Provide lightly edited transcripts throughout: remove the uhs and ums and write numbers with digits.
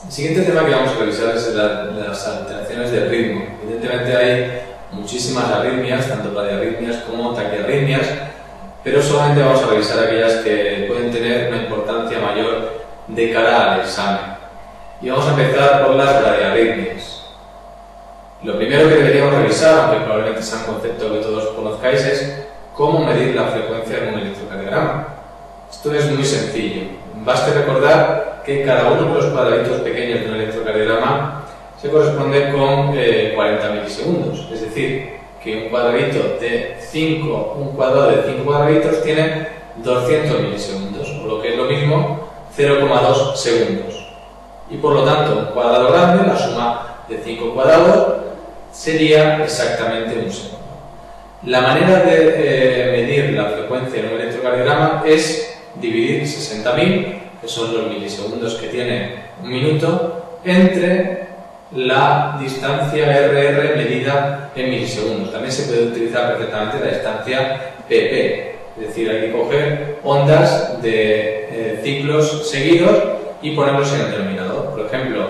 El siguiente tema que vamos a revisar es las alteraciones del ritmo. Evidentemente hay muchísimas arritmias, tanto pluriarritmias como taquiarritmias, pero solamente vamos a revisar aquellas que pueden tener una importancia mayor de cara al examen. Y vamos a empezar por las bradiarritmias. Lo primero que deberíamos revisar, aunque probablemente sea un concepto que todos conozcáis, es cómo medir la frecuencia en un electrocardiograma. Esto es muy sencillo. Basta recordar que cada uno de los cuadraditos pequeños de un electrocardiograma se corresponde con 40 milisegundos. Es decir, que un cuadrado de 5 cuadraditos tiene 200 milisegundos, o lo que es lo mismo, 0,2 segundos. Y por lo tanto, un cuadrado grande, la suma de 5 cuadrados, sería exactamente un segundo. La manera de medir la frecuencia en un electrocardiograma es dividir 60.000, que son los milisegundos que tiene un minuto, entre la distancia RR medida en milisegundos. También se puede utilizar perfectamente la distancia PP, es decir, hay que coger ondas de ciclos seguidos y ponerlos en el denominador. Por ejemplo,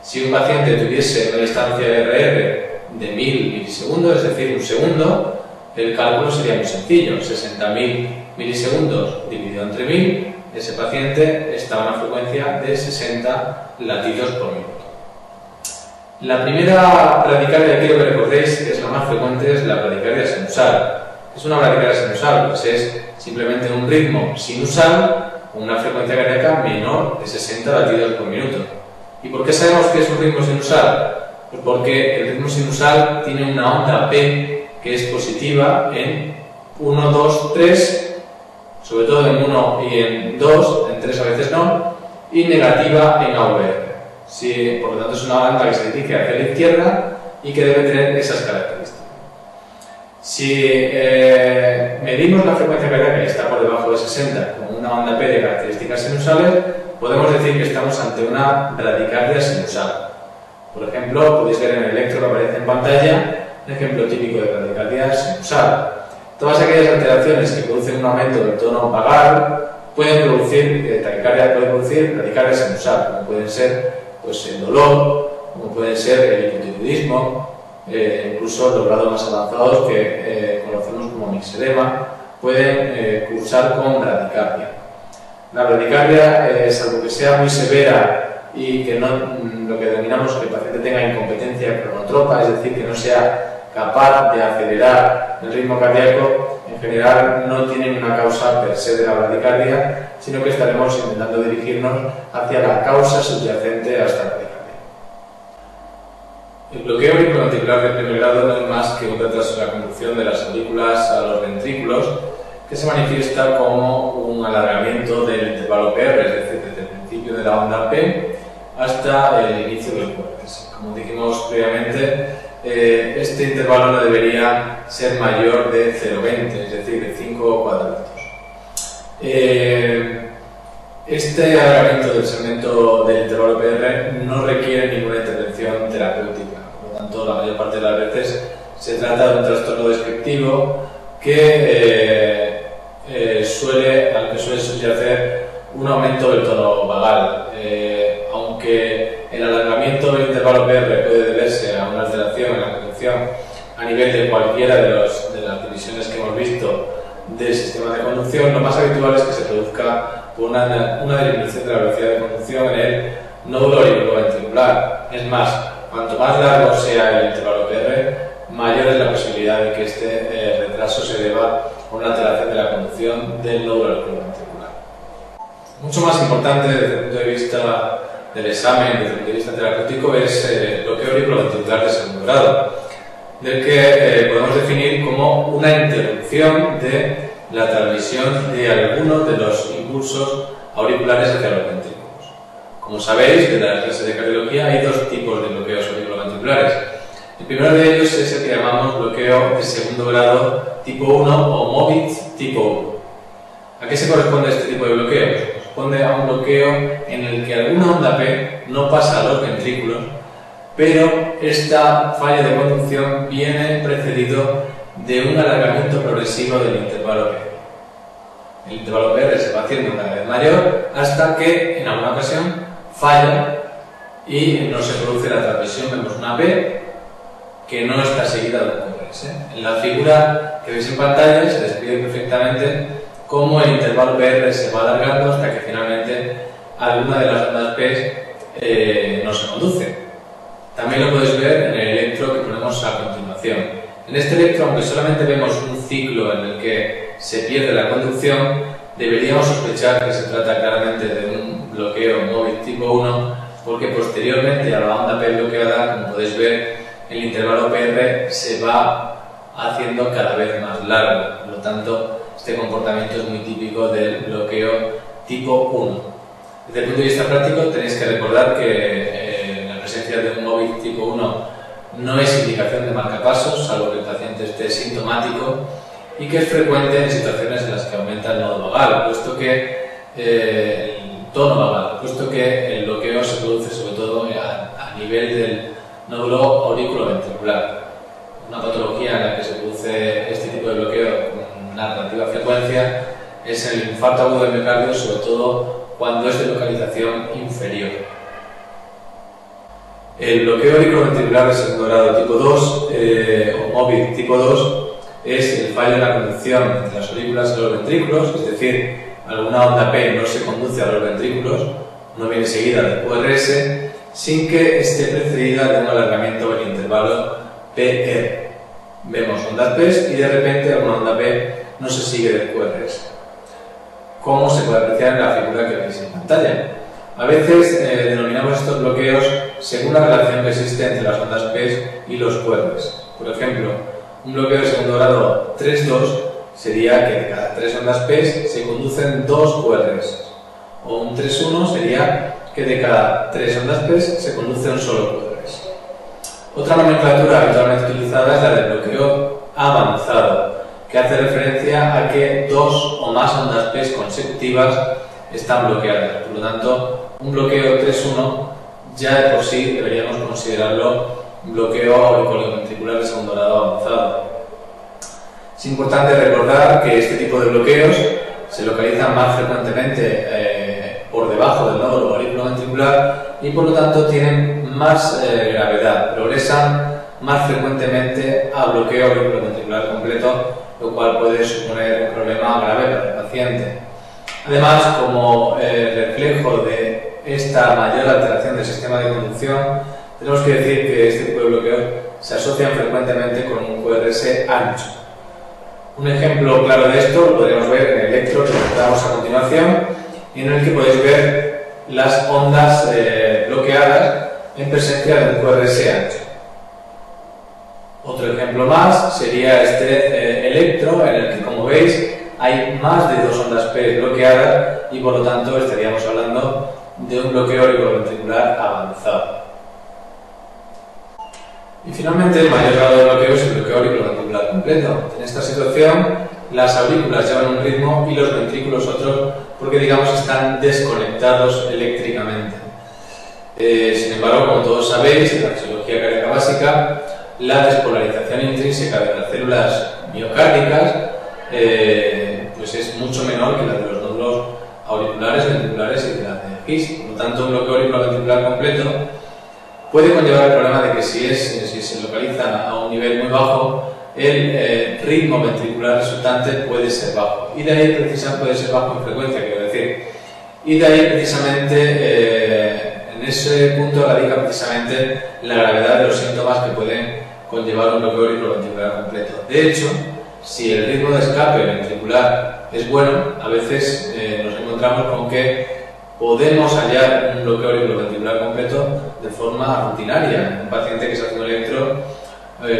si un paciente tuviese una distancia RR de 1000 milisegundos, es decir, un segundo, el cálculo sería muy sencillo. 60.000 milisegundos dividido entre 1000, ese paciente está a una frecuencia de 60 latidos por minuto. La primera bradicardia que quiero que recordéis, que es la más frecuente, es la bradicardia sinusal. Es una bradicardia sinusal, pues es simplemente un ritmo sinusal con una frecuencia cardíaca menor de 60 latidos por minuto. ¿Y por qué sabemos que es un ritmo sinusal? Pues porque el ritmo sinusal tiene una onda P que es positiva en 1, 2, 3, sobre todo en 1 y en 2, en 3 a veces no, y negativa en AVR. Sí, por lo tanto es una banda que se dirige hacia la izquierda y que debe tener esas características. Si medimos la frecuencia cardíaca y está por debajo de 60 con una onda P de características sinusales, podemos decir que estamos ante una bradicardia sinusal. Por ejemplo, podéis ver en el electro que aparece en pantalla un ejemplo típico de bradicardia sinusal. Todas aquellas alteraciones que producen un aumento del tono vagal pueden producir taquicardia, pueden producir bradicardia sinusal, como pueden ser pues, el dolor, como pueden ser el hipotiroidismo, incluso los grados más avanzados que conocemos como mixedema, pueden cursar con bradicardia. La bradicardia, salvo que sea muy severa y que no, lo que denominamos que el paciente tenga incompetencia cronotropa, es decir, que no sea capaz de acelerar el ritmo cardíaco, en general no tienen una causa per se de la bradicardia, sino que estaremos intentando dirigirnos hacia la causa subyacente a esta bradicardia. El bloqueo auriculoventricular de primer grado no es más que un retraso en la conducción de las aurículas a los ventrículos, que se manifiesta como un alargamiento del intervalo PR, es decir, desde el principio de la onda P hasta el inicio del vórtice. Como dijimos previamente, este intervalo no debería ser mayor de 0,20, es decir, de 5 cuadraditos. Este alargamiento del segmento del intervalo PR no requiere ninguna intervención terapéutica, por lo tanto, la mayor parte de las veces se trata de un trastorno descriptivo que al que suele subyacer un aumento del tono vagal. Aunque el alargamiento del intervalo PR puede deberse a una alteración en la conducción a nivel de cualquiera de las divisiones que hemos visto del sistema de conducción, lo más habitual es que se produzca por una disminución de la velocidad de conducción en el nódulo auriculoventricular. Es más, cuanto más largo sea el intervalo PR, mayor es la posibilidad de que este retraso se deba a una alteración de la conducción del nódulo auriculoventricular. Mucho más importante desde el punto de vista del examen, desde el punto de vista terapéutico, es el bloqueo auriculoventricular de segundo grado, del que podemos definir como una interrupción de la transmisión de algunos de los impulsos auriculares hacia los ventrículos. Como sabéis, de la clase de cardiología hay dos tipos de bloqueos auriculoventriculares. El primero de ellos es el que llamamos bloqueo de segundo grado tipo 1 o MOVIT tipo 1. ¿A qué se corresponde este tipo de bloqueo? Corresponde a un bloqueo en el que alguna onda P no pasa a los ventrículos, pero esta falla de conducción viene precedido de un alargamiento progresivo del intervalo PR. El intervalo PR se va haciendo cada vez mayor hasta que en alguna ocasión falla y no se produce la transmisión. Vemos una P que no está seguida de un QRS. En la figura que veis en pantalla se describe perfectamente cómo el intervalo PR se va alargando hasta que finalmente alguna de las ondas P no se conduce. También lo podéis ver en el electro que ponemos a continuación. En este electro, aunque solamente vemos un ciclo en el que se pierde la conducción, deberíamos sospechar que se trata claramente de un bloqueo móvil tipo 1, porque posteriormente a la onda P bloqueada, como podéis ver, el intervalo PR se va haciendo cada vez más largo. Por lo tanto, este comportamiento es muy típico del bloqueo tipo 1. Desde el punto de vista práctico, tenéis que recordar que la presencia de un móvil tipo 1 no es indicación de marcapasos, salvo que el paciente esté sintomático, y que es frecuente en situaciones en las que aumenta el nodo vagal, puesto que el tono vagal, puesto que el bloqueo se produce sobre todo a nivel del nódulo auriculoventricular. Una patología en la que se produce este tipo de bloqueo con una relativa frecuencia es el infarto agudo del miocardio, sobre todo cuando es de localización inferior. El bloqueo auriculoventricular de segundo grado tipo 2 o móvil tipo 2 es el fallo en la conducción entre las aurículas y los ventrículos, es decir, alguna onda P no se conduce a los ventrículos, no viene seguida del QRS, sin que esté precedida de un alargamiento del intervalo PR. Vemos ondas P y de repente alguna onda P no se sigue del QRS, como se puede apreciar en la figura que veis en pantalla. A veces denominamos estos bloqueos según la relación que existe entre las ondas P y los QRS. Por ejemplo, un bloqueo de segundo grado 3-2 sería que de cada 3 ondas P se conducen 2 QRS, o un 3-1 sería que de cada 3 ondas P se conduce un solo QRS. Otra nomenclatura habitualmente utilizada es la del bloqueo avanzado, que hace referencia a que 2 o más ondas P consecutivas están bloqueadas. Por lo tanto, un bloqueo 3-1 ya de por sí deberíamos considerarlo un bloqueo auriculoventricular de segundo grado avanzado. Es importante recordar que este tipo de bloqueos se localizan más frecuentemente por debajo del nódulo auriculoventricular y por lo tanto tienen más gravedad, progresan más frecuentemente a bloqueo auriculoventricular completo, lo cual puede suponer un problema grave para el paciente. Además, como reflejo de esta mayor alteración del sistema de conducción, tenemos que decir que este tipo de bloqueos se asocian frecuentemente con un QRS ancho. Un ejemplo claro de esto lo podremos ver en el electro que mostramos a continuación, y en el que podéis ver las ondas bloqueadas en presencia de un QRS ancho. Otro ejemplo más sería este electro, en el que, como veis, hay más de 2 ondas P bloqueadas y por lo tanto estaríamos hablando de un bloqueo auriculoventricular avanzado. Y finalmente, el mayor grado de bloqueo es el bloqueo auriculoventricular completo. En esta situación, las aurículas llevan un ritmo y los ventrículos otro, porque digamos están desconectados eléctricamente. Sin embargo, como todos sabéis, en la fisiología cardíaca básica, la despolarización intrínseca de las células miocárdicas pues es mucho menor que la de los nódulos auriculares, ventriculares y de la de His. Por lo tanto, un bloqueo auriculoventricular completo puede conllevar el problema de que si se localiza a un nivel muy bajo, el ritmo ventricular resultante puede ser bajo. Y de ahí precisamente puede ser bajo en frecuencia, quiero decir. Y de ahí precisamente, en ese punto radica precisamente la gravedad de los síntomas que pueden conllevar un bloqueo auriculoventricular completo. De hecho, si el ritmo de escape ventricular es bueno, a veces nos encontramos con que podemos hallar un bloqueo auriculoventricular completo de forma rutinaria en un paciente que se hace un electro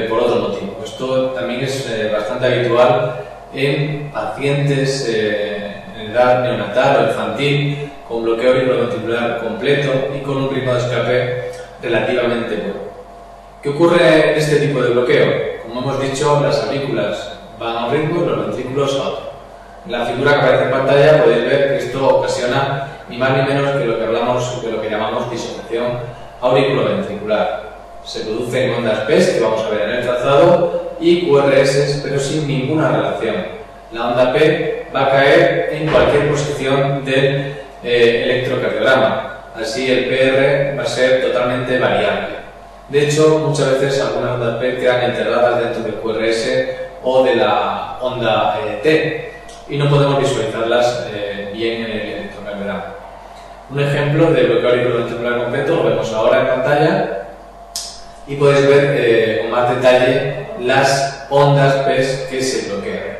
por otro motivo. Esto también es bastante habitual en pacientes en edad neonatal o infantil con bloqueo auriculoventricular completo y con un ritmo de escape relativamente bueno. ¿Qué ocurre en este tipo de bloqueo? Como hemos dicho, las aurículas van a un ritmo y los ventrículos a otro. En la figura que aparece en pantalla podéis ver que esto ocasiona ni más ni menos que lo que hablamos de lo que llamamos disociación auriculoventricular. Se producen ondas P que vamos a ver en el trazado y QRS, pero sin ninguna relación. La onda P va a caer en cualquier posición del electrocardiograma. Así el PR va a ser totalmente variable. De hecho, muchas veces algunas ondas P quedan enterradas dentro del QRS o de la onda T y no podemos visualizarlas bien en el electrocardiograma. Un ejemplo de bloqueo auriculoventricular completo lo vemos ahora en pantalla y podéis ver con más detalle las ondas P que se bloquean.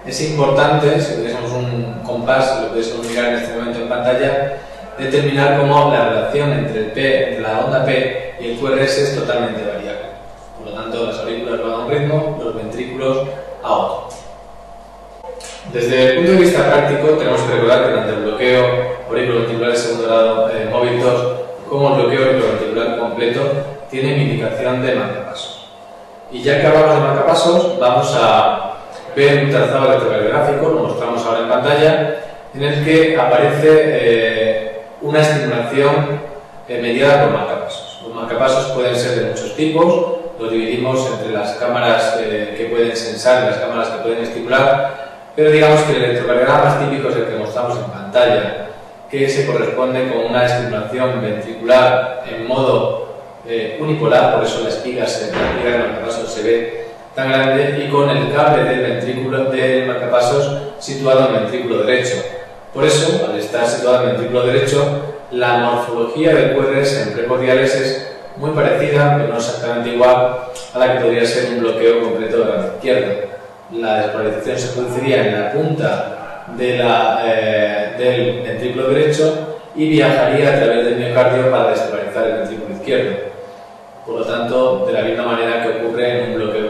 Es importante, si tuviésemos un compás, lo podéis mirar en este momento en pantalla, determinar cómo la relación entre la onda P y el QRS es totalmente variable. Por lo tanto, las aurículas van a un ritmo, los ventrículos a otro. Desde el punto de vista práctico, tenemos que recordar que tanto el bloqueo auriculoventricular de segundo grado móvil 2 como el bloqueo auriculoventricular completo tienen indicación de marcapasos. Y ya que hablamos de marcapasos, vamos a ver un trazado electrocardiográfico, lo mostramos ahora en pantalla, en el que aparece una estimulación mediada por marcapasos. Los marcapasos pueden ser de muchos tipos, los dividimos entre las cámaras que pueden sensar y las cámaras que pueden estimular, pero digamos que el electrocardiograma más típico es el que mostramos en pantalla, que se corresponde con una estimulación ventricular en modo unipolar, por eso la espiga del marcapasos se ve tan grande, y con el cable del ventrículo del marcapasos situado en el ventrículo derecho. Por eso, al estar situado en el ventrículo derecho, la morfología del QRS en precordiales es muy parecida, pero no exactamente igual a la que podría ser un bloqueo completo de la izquierda. La despolarización se produciría en la punta del ventrículo derecho y viajaría a través del miocardio para despolarizar el ventrículo izquierdo. Por lo tanto, de la misma manera que ocurre en un bloqueo